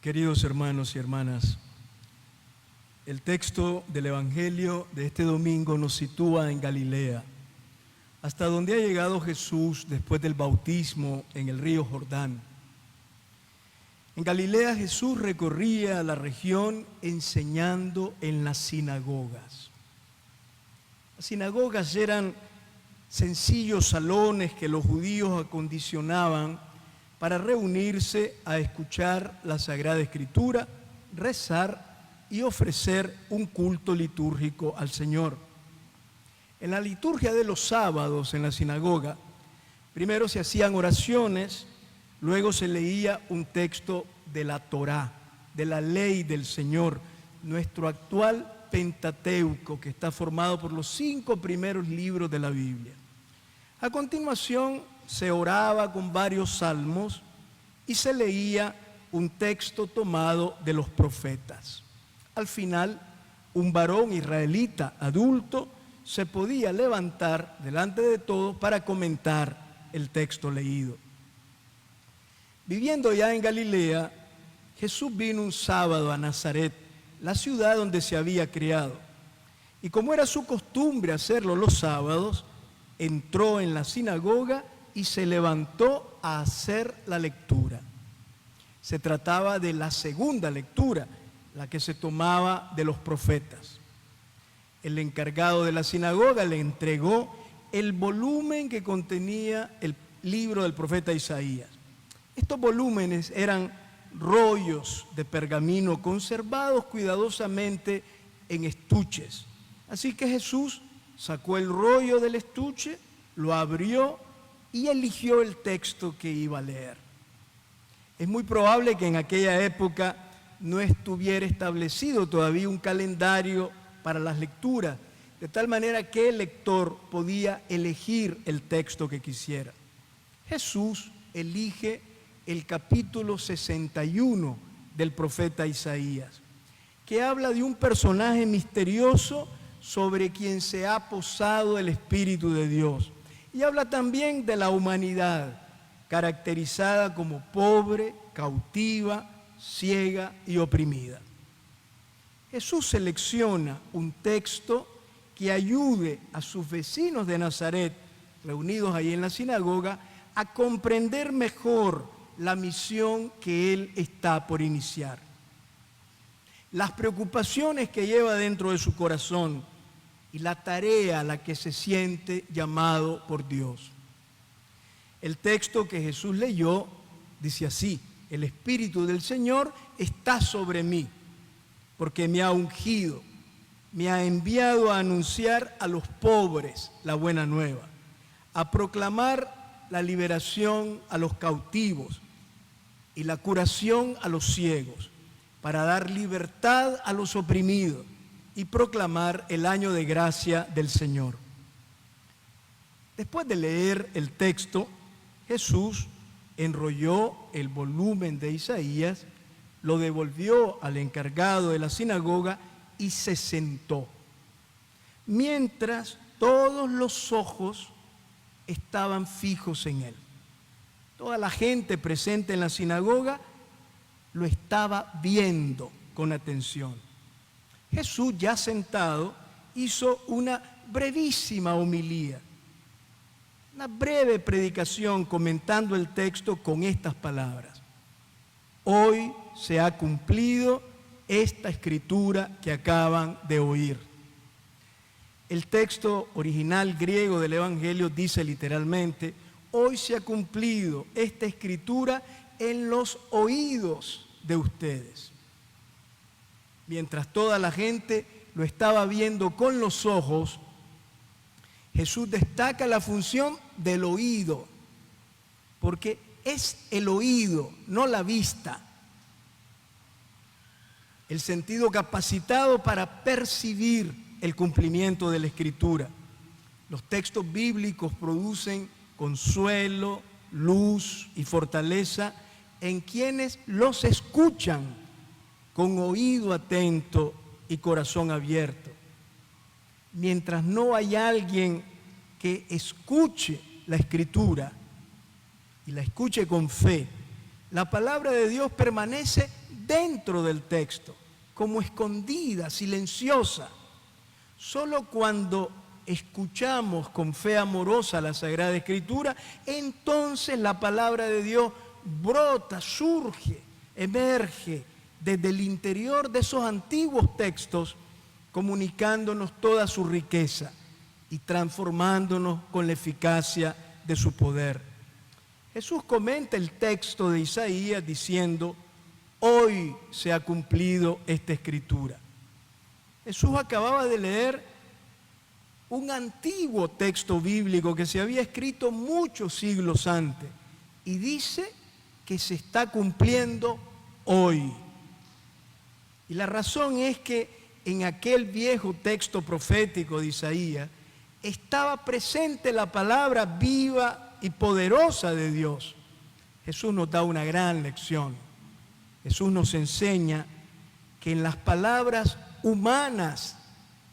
Queridos hermanos y hermanas, el texto del Evangelio de este domingo nos sitúa en Galilea, hasta donde ha llegado Jesús después del bautismo en el río Jordán. En Galilea Jesús recorría la región enseñando en las sinagogas. Las sinagogas eran sencillos salones que los judíos acondicionaban para reunirse a escuchar la Sagrada Escritura, rezar y ofrecer un culto litúrgico al Señor. En la liturgia de los sábados en la sinagoga, primero se hacían oraciones, luego se leía un texto de la Torá, de la ley del Señor, nuestro actual Pentateuco, que está formado por los 5 primeros libros de la Biblia. A continuación se oraba con varios salmos y se leía un texto tomado de los profetas. Al final, un varón israelita adulto se podía levantar delante de todos para comentar el texto leído. Viviendo ya en Galilea, Jesús vino un sábado a Nazaret, la ciudad donde se había criado. Y como era su costumbre hacerlo los sábados, entró en la sinagoga y se levantó a hacer la lectura. Se trataba de la segunda lectura, la que se tomaba de los profetas. El encargado de la sinagoga le entregó el volumen que contenía el libro del profeta Isaías. Estos volúmenes eran rollos de pergamino conservados cuidadosamente en estuches. Así que Jesús sacó el rollo del estuche, lo abrió y eligió el texto que iba a leer. Es muy probable que en aquella época no estuviera establecido todavía un calendario para las lecturas, de tal manera que el lector podía elegir el texto que quisiera. Jesús elige el capítulo 61 del profeta Isaías, que habla de un personaje misterioso sobre quien se ha posado el Espíritu de Dios. Y habla también de la humanidad, caracterizada como pobre, cautiva, ciega y oprimida. Jesús selecciona un texto que ayude a sus vecinos de Nazaret, reunidos ahí en la sinagoga, a comprender mejor la misión que Él está por iniciar. Las preocupaciones que lleva dentro de su corazón y la tarea a la que se siente llamado por Dios. El texto que Jesús leyó dice así: el Espíritu del Señor está sobre mí, porque me ha ungido, me ha enviado a anunciar a los pobres la buena nueva, a proclamar la liberación a los cautivos y la curación a los ciegos, para dar libertad a los oprimidos y proclamar el año de gracia del Señor. Después de leer el texto, Jesús enrolló el volumen de Isaías, lo devolvió al encargado de la sinagoga y se sentó, mientras todos los ojos estaban fijos en él. Toda la gente presente en la sinagoga lo estaba viendo con atención. Jesús, ya sentado, hizo una brevísima homilía, una breve predicación comentando el texto con estas palabras: hoy se ha cumplido esta escritura que acaban de oír. El texto original griego del Evangelio dice literalmente: hoy se ha cumplido esta escritura en los oídos de ustedes. Mientras toda la gente lo estaba viendo con los ojos, Jesús destaca la función del oído, porque es el oído, no la vista, el sentido capacitado para percibir el cumplimiento de la Escritura. Los textos bíblicos producen consuelo, luz y fortaleza en quienes los escuchan con oído atento y corazón abierto. Mientras no hay alguien que escuche la Escritura y la escuche con fe, la palabra de Dios permanece dentro del texto, como escondida, silenciosa. Solo cuando escuchamos con fe amorosa la Sagrada Escritura, entonces la palabra de Dios brota, surge, emerge desde el interior de esos antiguos textos, comunicándonos toda su riqueza y transformándonos con la eficacia de su poder. Jesús comenta el texto de Isaías diciendo: hoy se ha cumplido esta escritura. Jesús acababa de leer un antiguo texto bíblico que se había escrito muchos siglos antes y dice que se está cumpliendo hoy. Y la razón es que en aquel viejo texto profético de Isaías estaba presente la palabra viva y poderosa de Dios. Jesús nos da una gran lección. Jesús nos enseña que en las palabras humanas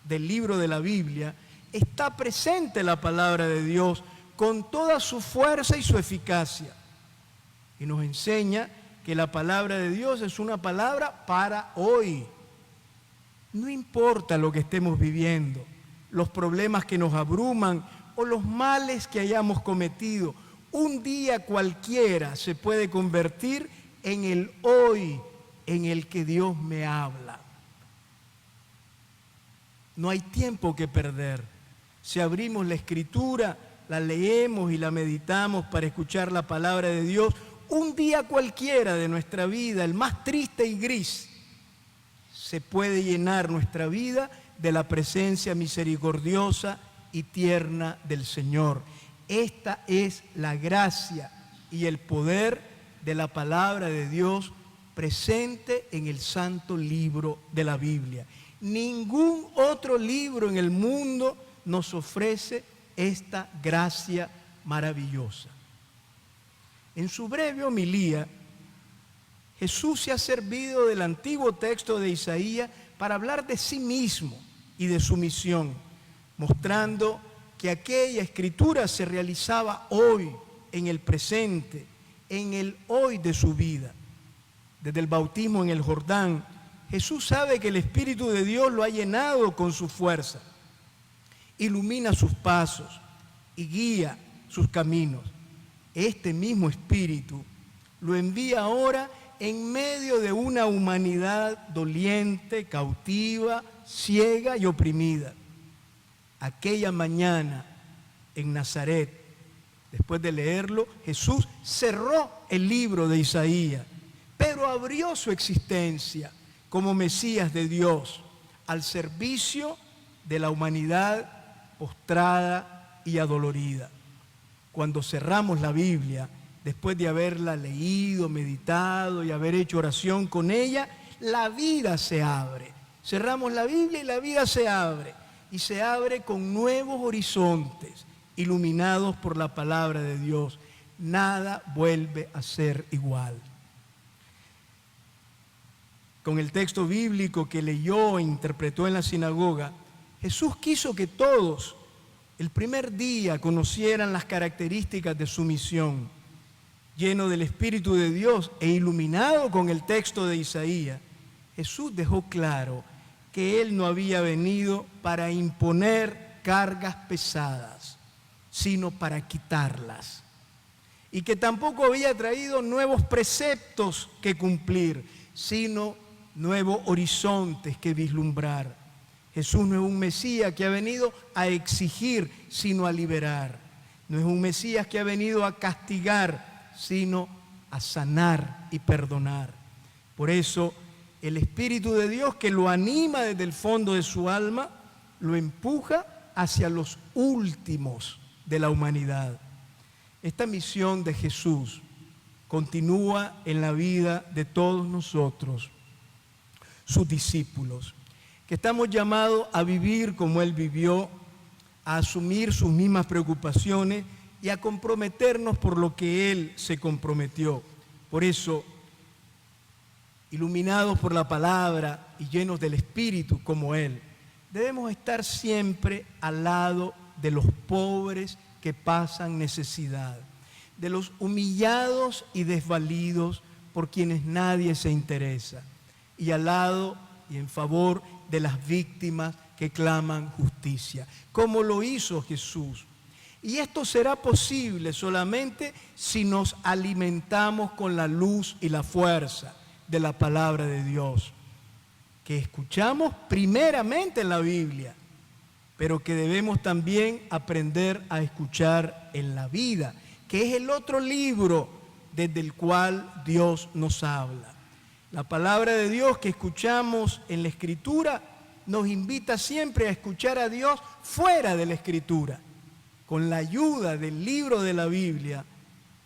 del libro de la Biblia está presente la palabra de Dios con toda su fuerza y su eficacia. Y nos enseña que la palabra de Dios es una palabra para hoy. No importa lo que estemos viviendo, los problemas que nos abruman o los males que hayamos cometido, un día cualquiera se puede convertir en el hoy en el que Dios me habla. No hay tiempo que perder. Si abrimos la Escritura, la leemos y la meditamos para escuchar la palabra de Dios, un día cualquiera de nuestra vida, el más triste y gris, se puede llenar nuestra vida de la presencia misericordiosa y tierna del Señor. Esta es la gracia y el poder de la palabra de Dios presente en el santo libro de la Biblia. Ningún otro libro en el mundo nos ofrece esta gracia maravillosa. En su breve homilía, Jesús se ha servido del antiguo texto de Isaías para hablar de sí mismo y de su misión, mostrando que aquella escritura se realizaba hoy, en el presente, en el hoy de su vida. Desde el bautismo en el Jordán, Jesús sabe que el Espíritu de Dios lo ha llenado con su fuerza, ilumina sus pasos y guía sus caminos. Este mismo Espíritu lo envía ahora en medio de una humanidad doliente, cautiva, ciega y oprimida. Aquella mañana en Nazaret, después de leerlo, Jesús cerró el libro de Isaías, pero abrió su existencia como Mesías de Dios al servicio de la humanidad postrada y adolorida. Cuando cerramos la Biblia, después de haberla leído, meditado y haber hecho oración con ella, la vida se abre. Cerramos la Biblia y la vida se abre. Y se abre con nuevos horizontes, iluminados por la palabra de Dios. Nada vuelve a ser igual. Con el texto bíblico que leyó e interpretó en la sinagoga, Jesús quiso que todos, el primer día, conocieran las características de su misión. Lleno del Espíritu de Dios e iluminado con el texto de Isaías, Jesús dejó claro que Él no había venido para imponer cargas pesadas, sino para quitarlas. Y que tampoco había traído nuevos preceptos que cumplir, sino nuevos horizontes que vislumbrar. Jesús no es un Mesías que ha venido a exigir, sino a liberar. No es un Mesías que ha venido a castigar, sino a sanar y perdonar. Por eso, el Espíritu de Dios, que lo anima desde el fondo de su alma, lo empuja hacia los últimos de la humanidad. Esta misión de Jesús continúa en la vida de todos nosotros, sus discípulos, que estamos llamados a vivir como Él vivió, a asumir sus mismas preocupaciones y a comprometernos por lo que Él se comprometió. Por eso, iluminados por la palabra y llenos del Espíritu como Él, debemos estar siempre al lado de los pobres que pasan necesidad, de los humillados y desvalidos por quienes nadie se interesa, y al lado y en favor de las víctimas que claman justicia, como lo hizo Jesús. Y esto será posible solamente si nos alimentamos con la luz y la fuerza de la palabra de Dios, que escuchamos primeramente en la Biblia, pero que debemos también aprender a escuchar en la vida, que es el otro libro desde el cual Dios nos habla. La palabra de Dios que escuchamos en la Escritura nos invita siempre a escuchar a Dios fuera de la Escritura. Con la ayuda del libro de la Biblia,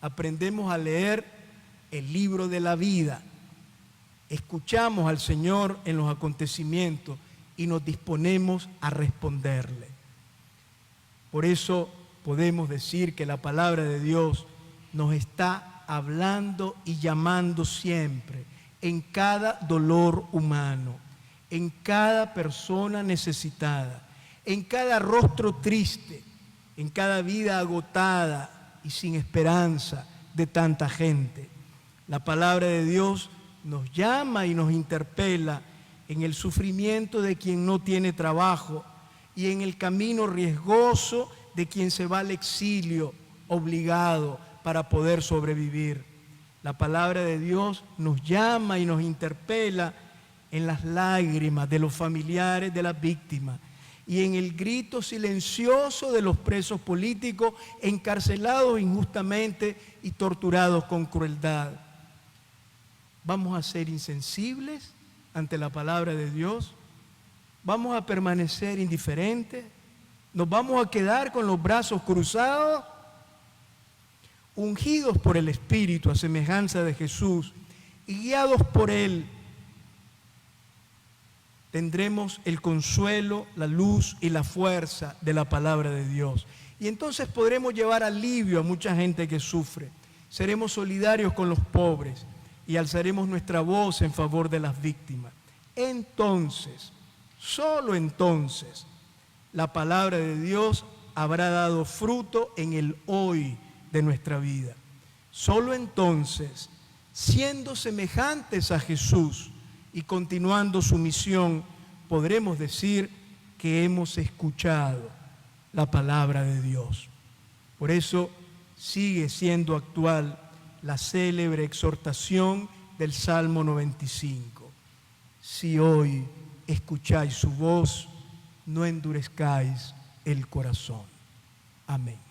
aprendemos a leer el libro de la vida. Escuchamos al Señor en los acontecimientos y nos disponemos a responderle. Por eso podemos decir que la palabra de Dios nos está hablando y llamando siempre, en cada dolor humano, en cada persona necesitada, en cada rostro triste, en cada vida agotada y sin esperanza de tanta gente. La palabra de Dios nos llama y nos interpela en el sufrimiento de quien no tiene trabajo y en el camino riesgoso de quien se va al exilio obligado para poder sobrevivir. La palabra de Dios nos llama y nos interpela en las lágrimas de los familiares de las víctimas y en el grito silencioso de los presos políticos encarcelados injustamente y torturados con crueldad. ¿Vamos a ser insensibles ante la palabra de Dios? ¿Vamos a permanecer indiferentes? ¿Nos vamos a quedar con los brazos cruzados? Ungidos por el Espíritu a semejanza de Jesús y guiados por Él, tendremos el consuelo, la luz y la fuerza de la palabra de Dios. Y entonces podremos llevar alivio a mucha gente que sufre. Seremos solidarios con los pobres y alzaremos nuestra voz en favor de las víctimas. Entonces, solo entonces, la palabra de Dios habrá dado fruto en el hoy de nuestra vida. Solo entonces, siendo semejantes a Jesús y continuando su misión, podremos decir que hemos escuchado la palabra de Dios. Por eso sigue siendo actual la célebre exhortación del Salmo 95. Si hoy escucháis su voz, no endurezcáis el corazón. Amén.